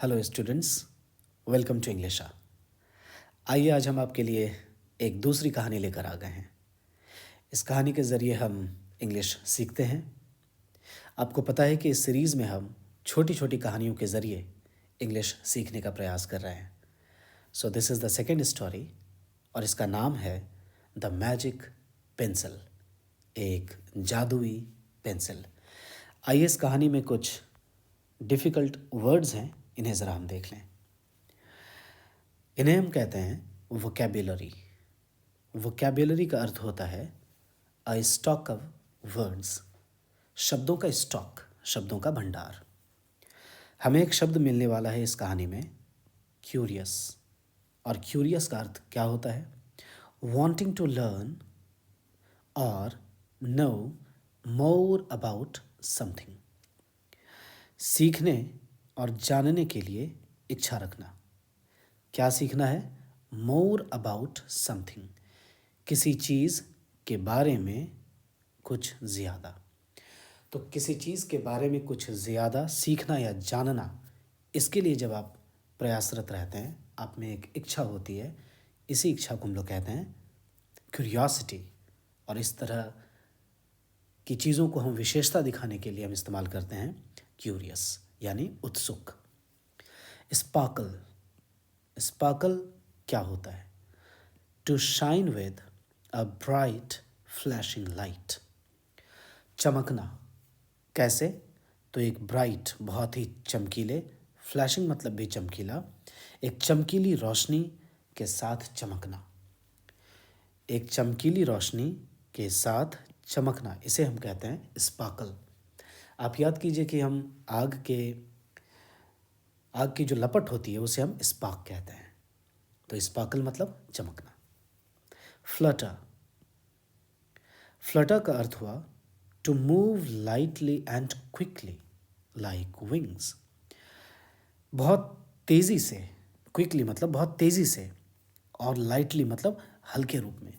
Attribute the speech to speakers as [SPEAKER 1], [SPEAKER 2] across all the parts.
[SPEAKER 1] Hello students, welcome to इंग्लिशा। आइए आज हम आपके लिए एक दूसरी कहानी लेकर आ गए हैं। इस कहानी के ज़रिए हम इंग्लिश सीखते हैं। आपको पता है कि इस सीरीज़ में हम छोटी छोटी कहानियों के ज़रिए इंग्लिश सीखने का प्रयास कर रहे हैं। So this is the second story और इसका नाम है द मैजिक पेंसिल, एक जादुई पेंसिल। आइए इस कहानी में कुछ डिफ़िकल्ट वर्ड्स हैं, इन्हें ज़रा हम देख लें। इन्हें हम कहते हैं वोकैब्युलरी। वोकैब्युलरी का अर्थ होता है अ स्टॉक ऑफ वर्ड्स, शब्दों का स्टॉक, शब्दों का भंडार। हमें एक शब्द मिलने वाला है इस कहानी में, क्यूरियस। और क्यूरियस का अर्थ क्या होता है? वांटिंग टू लर्न और नो मोर अबाउट समथिंग, सीखने और जानने के लिए इच्छा रखना। क्या सीखना है? मोर अबाउट समथिंग, किसी चीज़ के बारे में कुछ ज़्यादा। तो किसी चीज़ के बारे में कुछ ज़्यादा सीखना या जानना, इसके लिए जब आप प्रयासरत रहते हैं, आप में एक इच्छा होती है, इसी इच्छा को हम लोग कहते हैं क्यूरियोसिटी। और इस तरह की चीज़ों को हम विशेषता दिखाने के लिए हम इस्तेमाल करते हैं क्यूरियस, यानी उत्सुक। स्पार्कल, स्पार्कल क्या होता है? To shine with a bright flashing light, चमकना। कैसे? तो एक ब्राइट, बहुत ही चमकीले, फ्लैशिंग मतलब भी चमकीला, एक चमकीली रोशनी के साथ चमकना। एक चमकीली रोशनी के साथ चमकना, इसे हम कहते हैं स्पार्कल। आप याद कीजिए कि हम आग की जो लपट होती है उसे हम स्पार्क कहते हैं। तो स्पार्कल मतलब चमकना। फ्लटर, फ्लटर का अर्थ हुआ to move lightly and quickly like wings, बहुत तेज़ी से। क्विकली मतलब बहुत तेज़ी से, और लाइटली मतलब हल्के रूप में।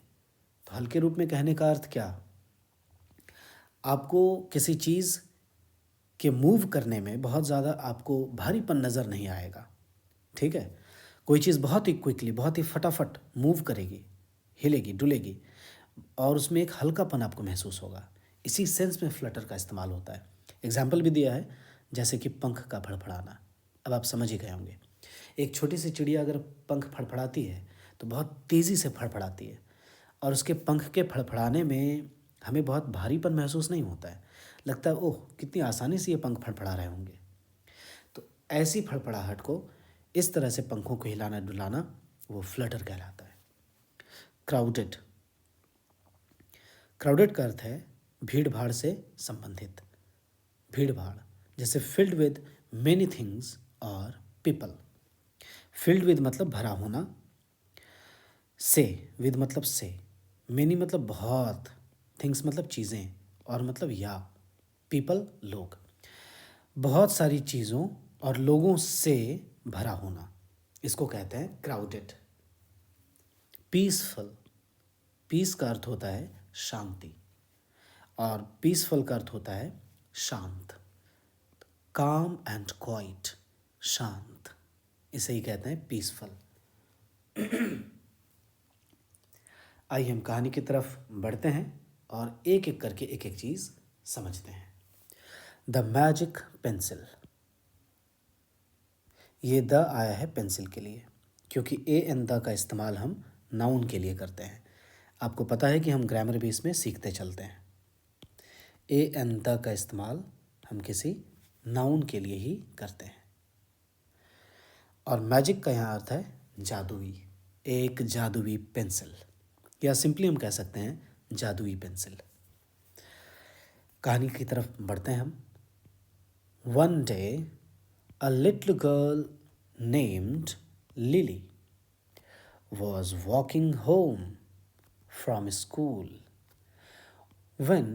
[SPEAKER 1] तो हल्के रूप में कहने का अर्थ क्या? आपको किसी चीज़ के मूव करने में बहुत ज़्यादा आपको भारीपन नज़र नहीं आएगा, ठीक है? कोई चीज़ बहुत ही क्विकली, बहुत ही फटाफट मूव करेगी, हिलेगी, डुलेगी, और उसमें एक हल्कापन आपको महसूस होगा। इसी सेंस में फ्लटर का इस्तेमाल होता है। एग्जाम्पल भी दिया है, जैसे कि पंख का फड़फड़ाना। अब आप समझ ही गए होंगे। एक छोटी सी चिड़िया अगर पंख फड़फड़ाती है तो बहुत तेज़ी से फड़फड़ाती है, और उसके पंख के फड़फड़ाने में हमें बहुत भारीपन महसूस नहीं होता है। लगता है ओह, कितनी आसानी से ये पंख फड़फड़ा रहे होंगे। तो ऐसी फड़फड़ाहट को, इस तरह से पंखों को हिलाना डुलाना, वो फ्लटर कहलाता है। क्राउडेड, क्राउडेड का अर्थ है भीड़ भाड़ से संबंधित। भीड़ भाड़, जैसे फिल्ड विद मेनी थिंग्स और पीपल। फिल्ड विद मतलब भरा होना, से विद मतलब से, मेनी मतलब बहुत, थिंग्स मतलब चीज़ें, और मतलब या, पीपल लोग। बहुत सारी चीज़ों और लोगों से भरा होना, इसको कहते हैं क्राउडेड। पीसफुल, पीस का अर्थ होता है शांति, और पीसफुल का अर्थ होता है शांत। काम एंड क्वाइट, शांत, इसे ही कहते हैं पीसफुल। आइए हम कहानी की तरफ बढ़ते हैं और एक एक करके एक एक चीज़ समझते हैं। द मैजिक पेंसिल, ये द आया है पेंसिल के लिए, क्योंकि ए एन द का इस्तेमाल हम नाउन के लिए करते हैं। आपको पता है कि हम ग्रामर भी इसमें सीखते चलते हैं। ए एन द का इस्तेमाल हम किसी नाउन के लिए ही करते हैं। और मैजिक का यहाँ अर्थ है जादुई, एक जादुई पेंसिल, या सिंपली हम कह सकते हैं जादुई पेंसिल। कहानी की तरफ बढ़ते हैं हम। One day a little girl named Lily was walking home from school when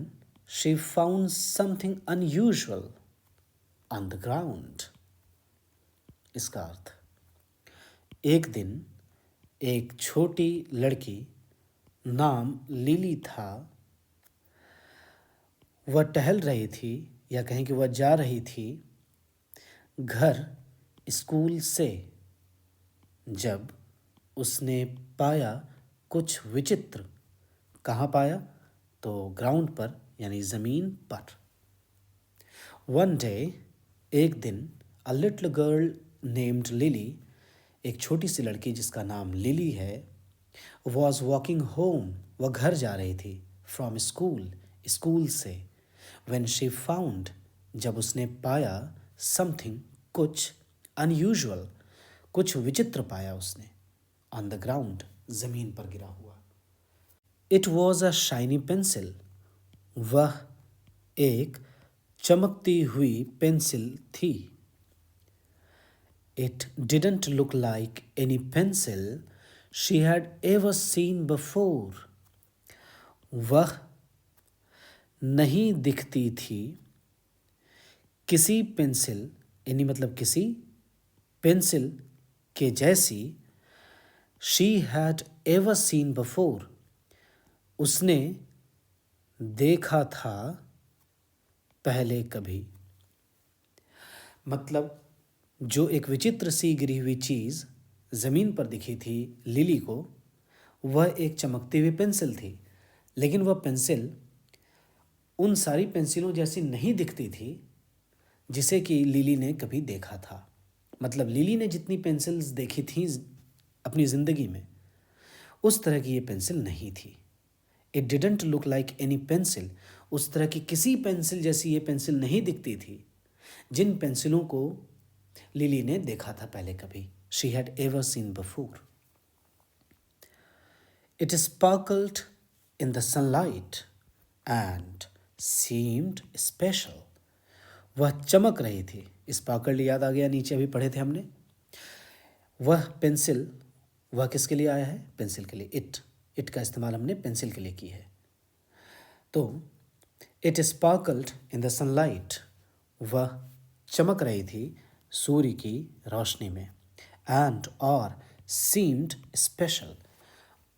[SPEAKER 1] she found something unusual on the ground. इसका अर्थ, एक दिन एक छोटी लड़की, नाम लिली था, वह टहल रही थी, या कहें कि वह जा रही थी घर स्कूल से जब उसने पाया कुछ विचित्र। कहाँ पाया? तो ग्राउंड पर यानी ज़मीन पर। वन डे, एक दिन, a little girl named lily, एक छोटी सी लड़की जिसका नाम लिली है, वॉज वॉकिंग होम, वह घर जा रही थी, फ्रॉम स्कूल, स्कूल से, वेन शी फाउंड, जब उसने पाया, समथिंग, कुछ, अनयूजुअल, कुछ विचित्र पाया उसने, ऑन द ग्राउंड, जमीन पर गिरा हुआ। It was a shiny pencil, वह एक चमकती हुई पेंसिल थी। It didn't look like any pencil she had ever seen before, वह नहीं दिखती थी किसी पेंसिल, यानी मतलब किसी पेंसिल के जैसी, she had ever seen before, उसने देखा था पहले कभी। मतलब जो एक विचित्र सी गिरी हुई चीज़ ज़मीन पर दिखी थी लिली को, वह एक चमकती हुई पेंसिल थी, लेकिन वह पेंसिल उन सारी पेंसिलों जैसी नहीं दिखती थी जिसे कि लिली ने कभी देखा था। मतलब लिली ने जितनी पेंसिल्स देखी थी अपनी ज़िंदगी में, उस तरह की ये पेंसिल नहीं थी। It didn't look like any pencil, उस तरह की किसी पेंसिल जैसी ये पेंसिल नहीं दिखती थी जिन पेंसिलों को लिली ने देखा था पहले कभी। She had ever seen before. It sparkled in the sunlight and seemed special, वह चमक रही थी। स्पार्कल्ड याद आ गया, नीचे अभी पढ़े थे हमने। वह पेंसिल, वह किसके लिए आया है? पेंसिल के लिए। इट का इस्तेमाल हमने पेंसिल के लिए की है। तो it sparkled in the sunlight, वह चमक रही थी सूर्य की रोशनी में, एंड और सीम्ड स्पेशल,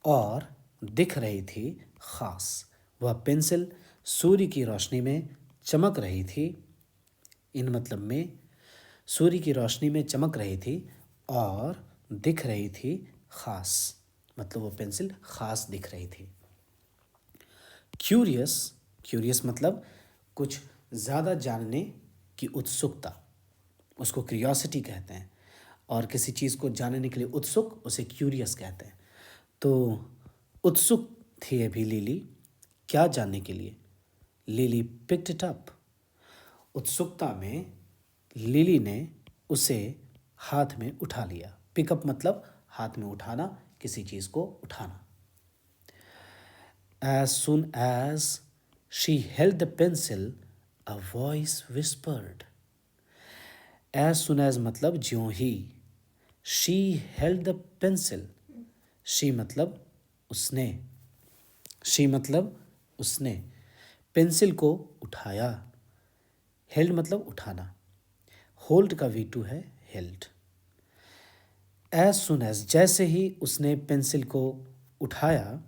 [SPEAKER 1] और दिख रही थी खास। वह पेंसिल सूर्य की रोशनी में चमक रही थी, इन मतलब में सूर्य की रोशनी में चमक रही थी और दिख रही थी खास, मतलब वो पेंसिल खास दिख रही थी। क्यूरियस, क्यूरियस मतलब कुछ ज़्यादा जानने की उत्सुकता, उसको क्यूरियोसिटी कहते हैं, और किसी चीज़ को जानने के लिए उत्सुक, उसे क्यूरियस कहते हैं। तो उत्सुक थी अभी लिली, क्या जानने के लिए? लिली पिक्ड इट अप, उत्सुकता में लिली ने उसे हाथ में उठा लिया। पिकअप मतलब हाथ में उठाना, किसी चीज़ को उठाना। As soon as she held the pencil, a voice whispered. As soon as मतलब ज्यों ही, she held the pencil, she मतलब उसने, she मतलब उसने पेंसिल को उठाया। हेल्ड मतलब उठाना, होल्ड का V2 है हेल्ड। एज सुन एज जैसे ही उसने पेंसिल को उठाया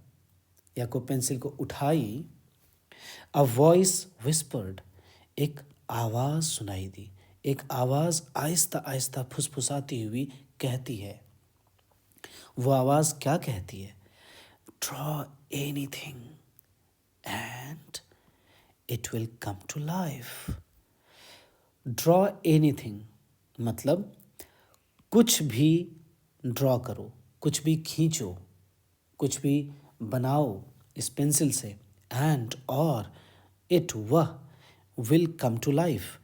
[SPEAKER 1] या को पेंसिल को उठाई, अ वॉइस विस्पर्ड, एक आवाज़ सुनाई दी। एक आवाज़ आहिस्ता आहिस्ता फुसफुसाती हुई कहती है। वो आवाज़ क्या कहती है? Draw anything and it will come to life. Draw anything मतलब कुछ भी ड्रॉ करो, कुछ भी खींचो, कुछ भी बनाओ इस पेंसिल से, एंड और इट वह will come to life.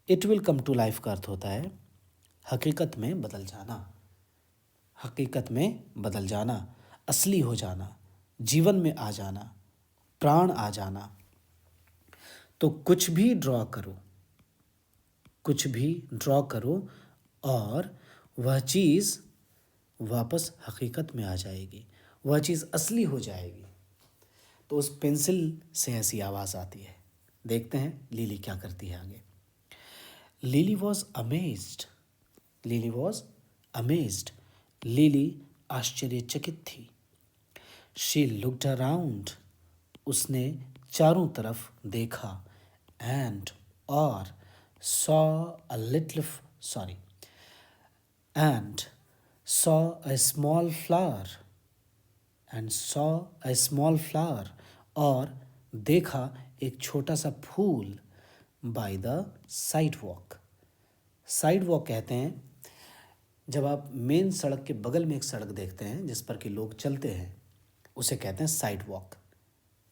[SPEAKER 1] It will come to life का अर्थ होता है हकीकत में बदल जाना, हकीकत में बदल जाना, असली हो जाना, जीवन में आ जाना, प्राण आ जाना। तो कुछ भी ड्रॉ करो, कुछ भी ड्रॉ करो और वह चीज़ वापस हकीकत में आ जाएगी, वह चीज़ असली हो जाएगी। तो उस पेंसिल से ऐसी आवाज़ आती है। देखते हैं लिली क्या करती है आगे। Lily was amazed, lily was amazed, lily आश्चर्यचकित थी। शी लुक्ड अराउंड, उसने चारों तरफ देखा, एंड और saw a little, sorry, and saw a small flower और देखा एक छोटा सा फूल by the sidewalk. Sidewalk कहते हैं जब आप मेन सड़क के बगल में एक सड़क देखते हैं जिस पर कि लोग चलते हैं, उसे कहते हैं साइड वॉक,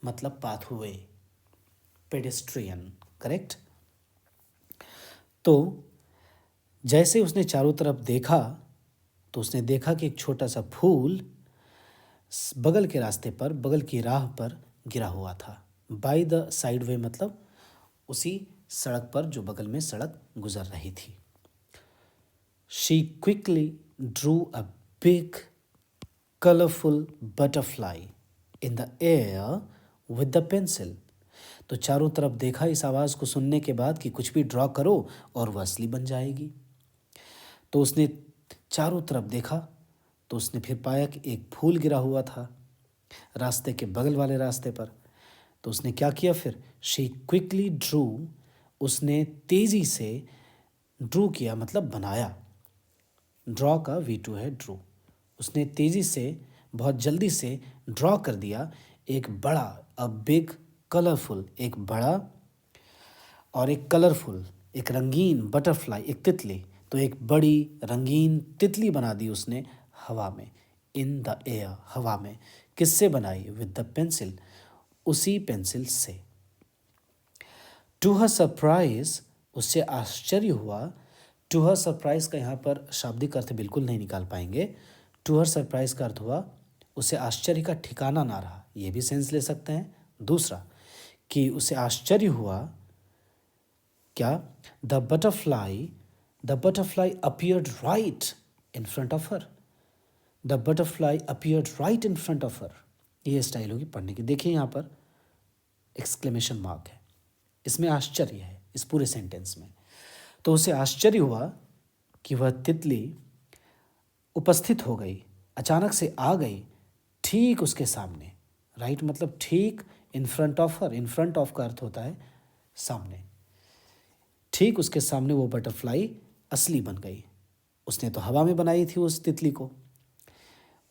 [SPEAKER 1] मतलब पाथवे, पेडेस्ट्रियन, करेक्ट। तो जैसे उसने चारों तरफ देखा तो उसने देखा कि एक छोटा सा फूल बगल के रास्ते पर, बगल की राह पर गिरा हुआ था। बाय द साइड वे मतलब उसी सड़क पर जो बगल में सड़क गुजर रही थी। She quickly drew a big colourful butterfly in the air with the pencil. तो चारों तरफ देखा इस आवाज़ को सुनने के बाद कि कुछ भी ड्रॉ करो और वह असली बन जाएगी। तो उसने चारों तरफ देखा तो उसने फिर पाया कि एक फूल गिरा हुआ था रास्ते के बगल वाले रास्ते पर। तो उसने क्या किया फिर? शी क्विकली ड्रू, उसने तेज़ी से ड्रू किया मतलब बनाया। ड्रॉ का V2 है ड्रू। उसने तेज़ी से, बहुत जल्दी से ड्रॉ कर दिया एक बड़ा, अ बिग कलरफुल, एक बड़ा और एक कलरफुल, एक रंगीन बटरफ्लाई, एक तितली। तो एक बड़ी रंगीन तितली बना दी उसने हवा में, इन द एयर, हवा में। किससे बनाई? विद द पेंसिल, उसी पेंसिल से। टू हर सरप्राइज, उससे आश्चर्य हुआ। टू हर सरप्राइज का यहाँ पर शाब्दिक अर्थ बिल्कुल नहीं निकाल पाएंगे। टू हर सरप्राइज का अर्थ हुआ उसे आश्चर्य का ठिकाना ना रहा, ये भी सेंस ले सकते हैं। दूसरा कि उसे आश्चर्य हुआ क्या? The butterfly appeared right in front of her. The butterfly appeared right in front of her. ये स्टाइल होगी पढ़ने की। देखिए यहाँ पर एक्सक्लेमेशन मार्क है, इसमें आश्चर्य है इस पूरे सेंटेंस में। तो उसे आश्चर्य हुआ कि वह तितली उपस्थित हो गई, अचानक से आ गई ठीक उसके सामने। राइट मतलब ठीक, in front of her, in front of का अर्थ होता है सामने। ठीक उसके सामने वो बटरफ्लाई असली बन गई। उसने तो हवा में बनाई थी उस तितली को।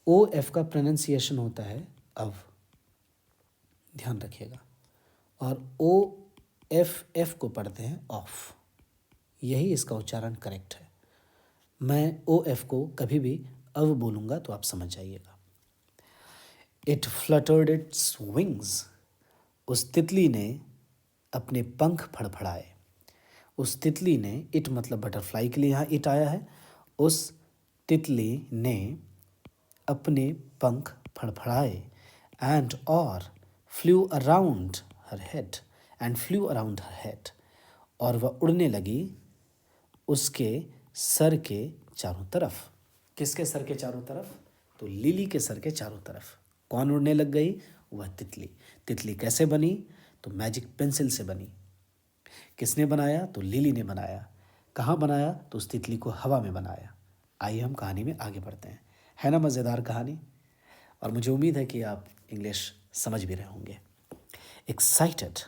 [SPEAKER 1] OF का प्रोनाउंसिएशन होता है अव, ध्यान रखिएगा। और OFF को पढ़ते हैं ऑफ, यही इसका उच्चारण करेक्ट है। मैं OF को कभी भी अव बोलूँगा तो आप समझ जाइएगा। इट फ्लटर्ड इट्स विंग्स, उस तितली ने अपने पंख फड़फड़ाए। उस तितली ने, इट मतलब बटरफ्लाई के लिए यहाँ इट आया है। उस तितली ने अपने पंख फड़फड़ाए एंड और flu around her head, and flu around her head, और वह उड़ने लगी उसके सर के चारों तरफ। किसके सर के चारों तरफ? तो लिली के सर के चारों तरफ। कौन उड़ने लग गई? वह तितली। तितली कैसे बनी? तो मैजिक पेंसिल से बनी। किसने बनाया? तो लिली ने बनाया। कहाँ बनाया? तो उस तितली को हवा में बनाया। आइए हम कहानी में आगे बढ़ते हैं। है ना मज़ेदार कहानी? और मुझे उम्मीद है कि आप इंग्लिश समझ भी रहे होंगे। एक्साइटेड,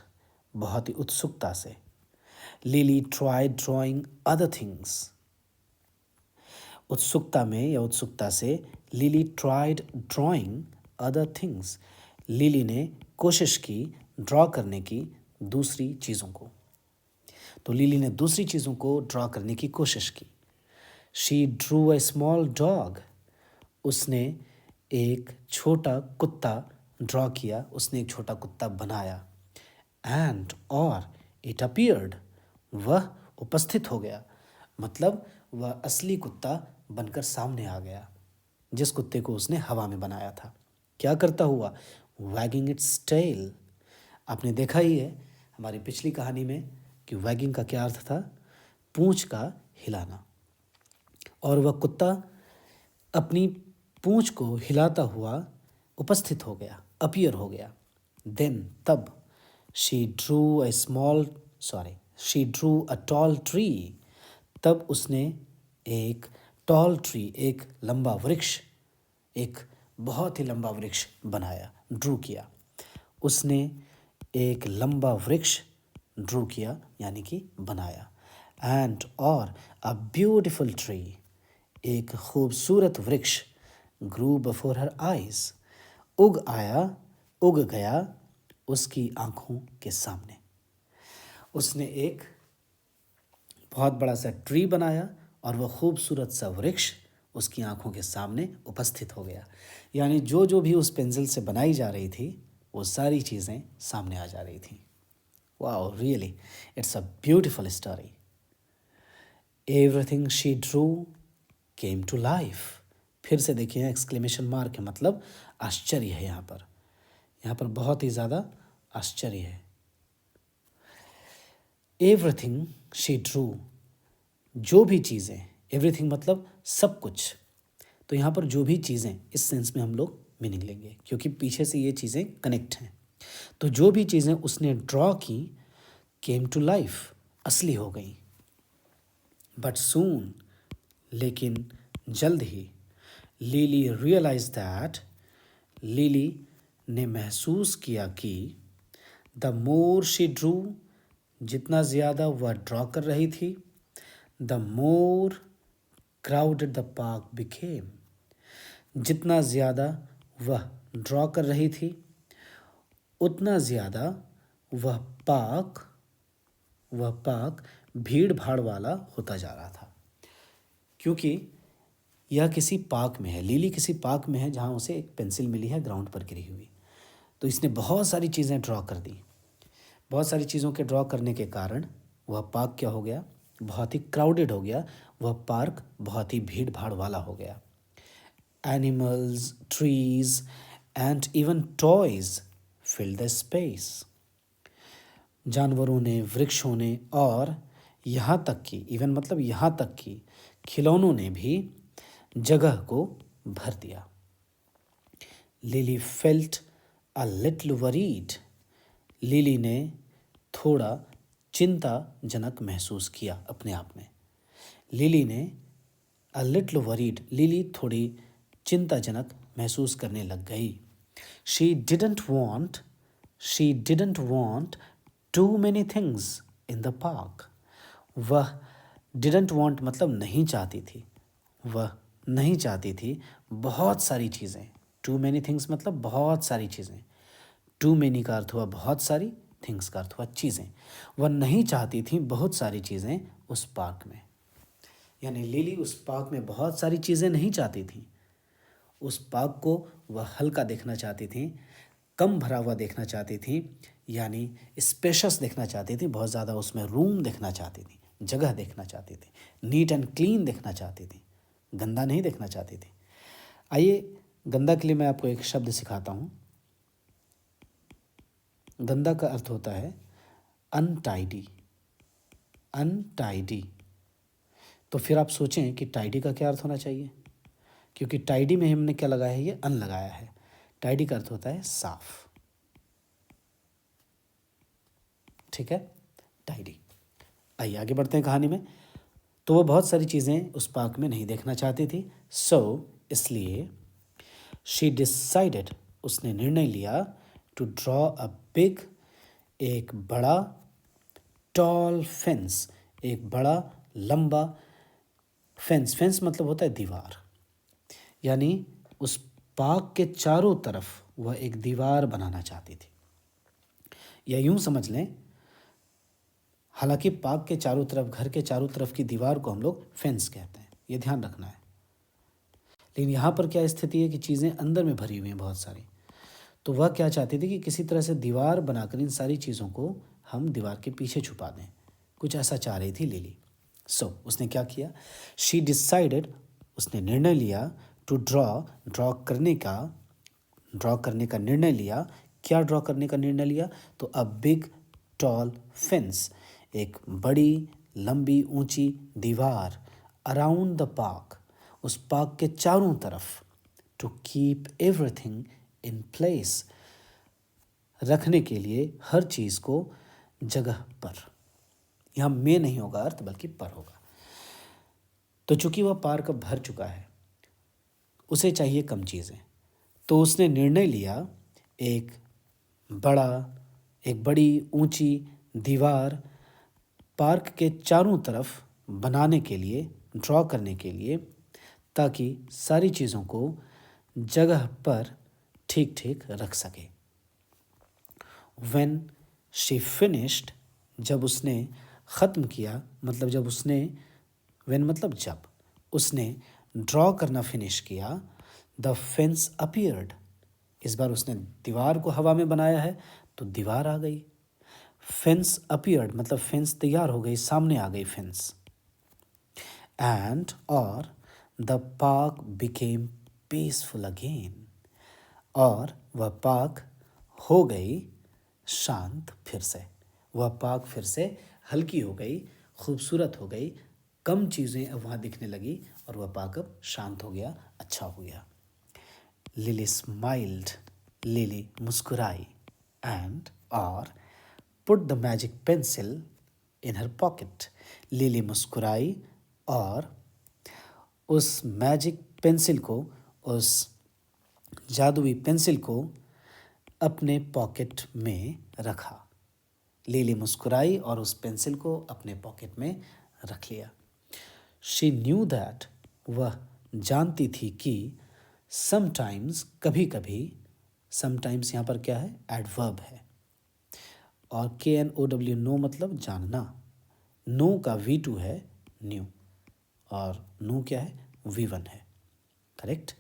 [SPEAKER 1] बहुत ही उत्सुकता से। Lily tried drawing other things, उत्सुकता में या उत्सुकता से lily tried drawing other things, lily ने कोशिश की ड्रॉ करने की दूसरी चीज़ों को। तो लिली ने दूसरी चीज़ों को ड्रॉ करने की कोशिश की। She drew a small dog, उसने एक छोटा कुत्ता ड्रॉ किया, उसने एक छोटा कुत्ता बनाया। एंड और इट अपीयर्ड, वह उपस्थित हो गया, मतलब वह असली कुत्ता बनकर सामने आ गया जिस कुत्ते को उसने हवा में बनाया था। क्या करता हुआ? Wagging its tail. आपने देखा ही है हमारी पिछली कहानी में कि वैगिंग का क्या अर्थ था? पूंछ का हिलाना। और वह कुत्ता अपनी पूंछ को हिलाता हुआ उपस्थित हो गया, अपीयर हो गया। देन तब she drew a tall tree, तब उसने एक टॉल ट्री, एक लंबा वृक्ष, एक बहुत ही लंबा वृक्ष बनाया, ड्रू किया। उसने एक लंबा वृक्ष ड्रू किया यानी कि बनाया। एंड और अ ब्यूटिफुल ट्री, एक खूबसूरत वृक्ष ग्रू बिफोर हर आइज, उग गया उसकी आंखों के सामने। उसने एक बहुत बड़ा सा ट्री बनाया और वह खूबसूरत सा वृक्ष उसकी आंखों के सामने उपस्थित हो गया। यानी जो जो भी उस पेंसिल से बनाई जा रही थी वो सारी चीज़ें सामने आ जा रही थी। Wow, really it's a beautiful story. Everything she drew came to life. फिर से देखिए एक्सक्लेमेशन मार्क है, मतलब आश्चर्य है यहाँ पर बहुत ही ज़्यादा आश्चर्य है। एवरीथिंग शी ड्रू, जो भी चीज़ें, एवरीथिंग मतलब सब कुछ, तो यहाँ पर जो भी चीज़ें इस सेंस में हम लोग मीनिंग लेंगे क्योंकि पीछे से ये चीज़ें कनेक्ट हैं। तो जो भी चीज़ें उसने ड्रॉ की केम टू लाइफ, असली हो गई। बट सून, लेकिन जल्द ही, लिली रियलाइज दैट, लिली ने महसूस किया कि द मोर शी ड्रू, जितना ज़्यादा वह ड्रॉ कर रही थी, the more crowded the park became, जितना ज़्यादा वह ड्रॉ कर रही थी उतना ज़्यादा वह पार्क भीड़ भाड़ वाला होता जा रहा था। क्योंकि यह किसी पार्क में है, लिली किसी पार्क में है जहाँ उसे एक पेंसिल मिली है ग्राउंड पर गिरी हुई। तो इसने बहुत सारी चीज़ें ड्रॉ कर दी। बहुत सारी चीज़ों के ड्रॉ करने के कारण वह पार्क क्या हो गया, बहुत ही क्राउडेड हो गया, वह पार्क बहुत ही भीड़ भाड़ वाला हो गया। Animals, trees and even toys fill the space, जानवरों ने, वृक्षों ने और यहाँ तक कि, इवन मतलब यहाँ तक कि खिलौनों ने भी जगह को भर दिया। Lily felt a little worried, lily ने थोड़ा चिंताजनक महसूस किया अपने आप में। लिली ने अ लिटिल वरीड, लिली थोड़ी चिंताजनक महसूस करने लग गई। She didn't want too many things in the park, वह डिडंट वॉन्ट मतलब नहीं चाहती थी, वह नहीं चाहती थी बहुत सारी चीज़ें। टू मैनी थिंग्स मतलब बहुत सारी चीज़ें। टू मैनी का अर्थ हुआ बहुत सारी, थिंग्स का अर्थ हुआ चीज़ें। वह नहीं चाहती थी बहुत सारी चीज़ें उस पार्क में। यानी लिली उस पार्क में बहुत सारी चीज़ें नहीं चाहती थी। उस पार्क को वह हल्का देखना चाहती थी, कम भरा हुआ देखना चाहती थी, यानी स्पेशस देखना चाहती थी, बहुत ज़्यादा उसमें रूम देखना चाहती थी, जगह देखना चाहती थी, नीट एंड क्लीन देखना चाहती थी, गंदा नहीं देखना चाहती थी। आइए गंदा के लिए मैं आपको एक शब्द सिखाता हूँ। गंदा का अर्थ होता है अनटाइडी। अनटाइडी, तो फिर आप सोचें कि टाइडी का क्या अर्थ होना चाहिए, क्योंकि टाइडी में हमने क्या लगाया है, ये अन लगाया है। टाइडी का अर्थ होता है साफ। ठीक है, टाइडी। आइए आगे बढ़ते हैं कहानी में। तो वो बहुत सारी चीज़ें उस पार्क में नहीं देखना चाहती थी, इसलिए शी डिसाइडेड, उसने निर्णय लिया, टू ड्रॉ अ बिग, एक बड़ा, टॉल फेंस, एक बड़ा लंबा फेंस। फेंस मतलब होता है दीवार, यानी उस पार्क के चारों तरफ वह एक दीवार बनाना चाहती थी। या यूं समझ लें, हालांकि पार्क के चारों तरफ, घर के चारों तरफ की दीवार को हम लोग फेंस कहते हैं, ये ध्यान रखना है। लेकिन यहाँ पर क्या स्थिति है कि चीज़ें अंदर में भरी हुई हैं बहुत सारी। तो वह क्या चाहती थी कि किसी तरह से दीवार बनाकर इन सारी चीज़ों को हम दीवार के पीछे छुपा दें, कुछ ऐसा चाह रही थी लिली। उसने क्या किया, शी डिसाइडेड, उसने निर्णय लिया, टू ड्रॉ करने का निर्णय लिया। क्या ड्रॉ करने का निर्णय लिया, तो अ बिग टॉल फेंस, एक बड़ी लंबी ऊंची दीवार, अराउंड द पार्क, उस पार्क के चारों तरफ, to keep everything in place, रखने के लिए हर चीज़ को जगह पर। यहाँ में नहीं होगा अर्थ, बल्कि पर होगा। तो चूंकि वह पार्क अब भर चुका है, उसे चाहिए कम चीज़ें, तो उसने निर्णय लिया एक बड़ी ऊंची दीवार पार्क के चारों तरफ बनाने के लिए, ड्रॉ करने के लिए, ताकि सारी चीज़ों को जगह पर ठीक ठीक रख सके। When she finished, जब उसने ख़त्म किया, मतलब जब उसने, when मतलब जब उसने ड्रॉ करना फिनिश किया, द फेंस अपीयर्ड, इस बार उसने दीवार को हवा में बनाया है तो दीवार आ गई। फेंस अपीयर्ड मतलब फेंस तैयार हो गई, सामने आ गई फेंस। एंड और the park became peaceful again, और वह पार्क हो गई शांत फिर से। वह पार्क फिर से हल्की हो गई, खूबसूरत हो गई, कम चीज़ें अब वहाँ दिखने लगी और वह पार्क अब शांत हो गया, अच्छा हो गया। लिली स्माइल्ड, लिली मुस्कुराई, एंड और put the magic pencil in her pocket, Lily मुस्कुराई और उस मैजिक पेंसिल को, उस जादुई पेंसिल को अपने पॉकेट में रखा। लिली मुस्कुराई और उस पेंसिल को अपने पॉकेट में रख लिया। शी न्यू दैट, वह जानती थी कि समटाइम्स, कभी कभी, समटाइम्स यहाँ पर क्या है, एडवर्ब है, और KNOW नो मतलब जानना, नो का V2 है न्यू, और नो क्या है, V1 है, correct.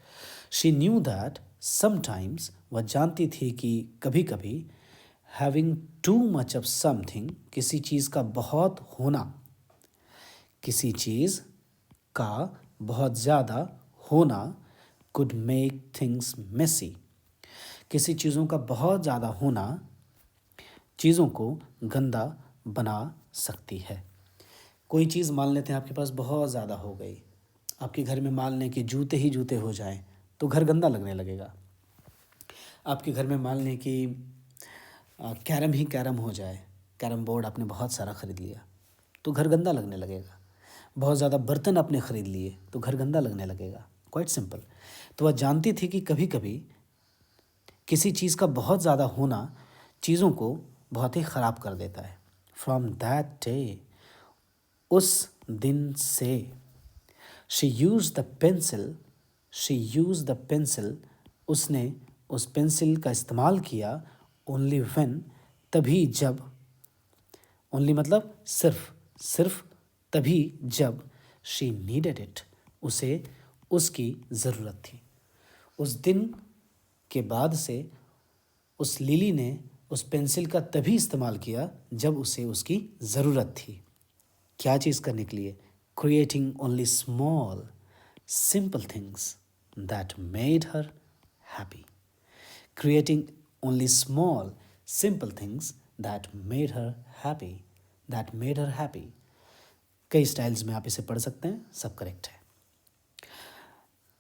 [SPEAKER 1] She knew that sometimes, वह जानती थी कि कभी कभी, having too much of something, किसी चीज़ का बहुत होना, किसी चीज़ का बहुत ज़्यादा होना, could make things messy, किसी चीज़ों का बहुत ज़्यादा होना चीज़ों को गंदा बना सकती है। कोई चीज़ मान लेते हैं आपके पास बहुत ज़्यादा हो गई, आपके घर में मान लें कि जूते ही जूते हो जाएं तो घर गंदा लगने लगेगा। आपके घर में मान लें कि कैरम ही कैरम हो जाए, कैरम बोर्ड आपने बहुत सारा ख़रीद लिया तो घर गंदा लगने लगेगा। बहुत ज़्यादा बर्तन आपने ख़रीद लिए तो घर गंदा लगने लगेगा। Quite simple. तो वह जानती थी कि कभी कभी किसी चीज़ का बहुत ज़्यादा होना चीज़ों को बहुत ही ख़राब कर देता है। फ्रॉम दैट डे, उस दिन से, she use the pencil, she use the pencil, उसने उस पेंसिल का इस्तेमाल किया, ओनली व्हेन, तभी जब, ओनली मतलब सिर्फ, सिर्फ तभी जब, शी नीडेड इट, उसे उसकी ज़रूरत थी। उस दिन के बाद से उस लिली ने उस पेंसिल का तभी इस्तेमाल किया जब उसे उसकी ज़रूरत थी। क्या चीज़ करने के लिए? Creating only small simple things that made her happy. Creating only small simple things that made her happy, that made her happy. कई स्टाइल्स में आप इसे पढ़ सकते हैं, सब करेक्ट है।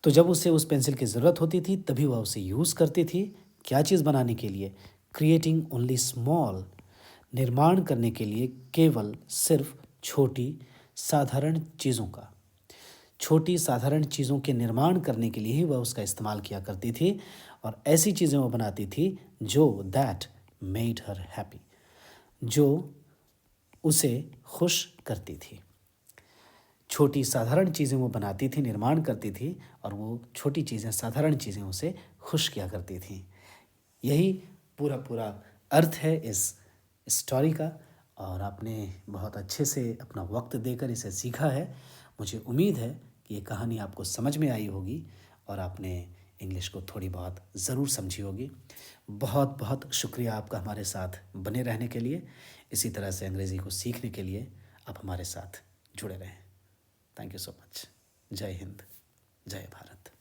[SPEAKER 1] तो जब उसे उस पेंसिल की ज़रूरत होती थी तभी वह उसे यूज़ करती थी। क्या चीज़ बनाने के लिए? क्रिएटिंग ओनली स्मॉल, निर्माण करने के लिए केवल सिर्फ छोटी साधारण चीज़ों का, छोटी साधारण चीज़ों के निर्माण करने के लिए ही वह उसका इस्तेमाल किया करती थी, और ऐसी चीज़ें वह बनाती थी जो दैट मेड हर हैप्पी, जो उसे खुश करती थी। छोटी साधारण चीज़ें वो बनाती थी, निर्माण करती थी, और वो छोटी चीज़ें, साधारण चीज़ें उसे खुश किया करती थी। यही पूरा पूरा अर्थ है इस स्टोरी का, और आपने बहुत अच्छे से अपना वक्त देकर इसे सीखा है। मुझे उम्मीद है कि ये कहानी आपको समझ में आई होगी और आपने इंग्लिश को थोड़ी बहुत ज़रूर समझी होगी। बहुत बहुत शुक्रिया आपका हमारे साथ बने रहने के लिए। इसी तरह से अंग्रेज़ी को सीखने के लिए आप हमारे साथ जुड़े रहें। Thank you so much. जय हिंद, जय भारत।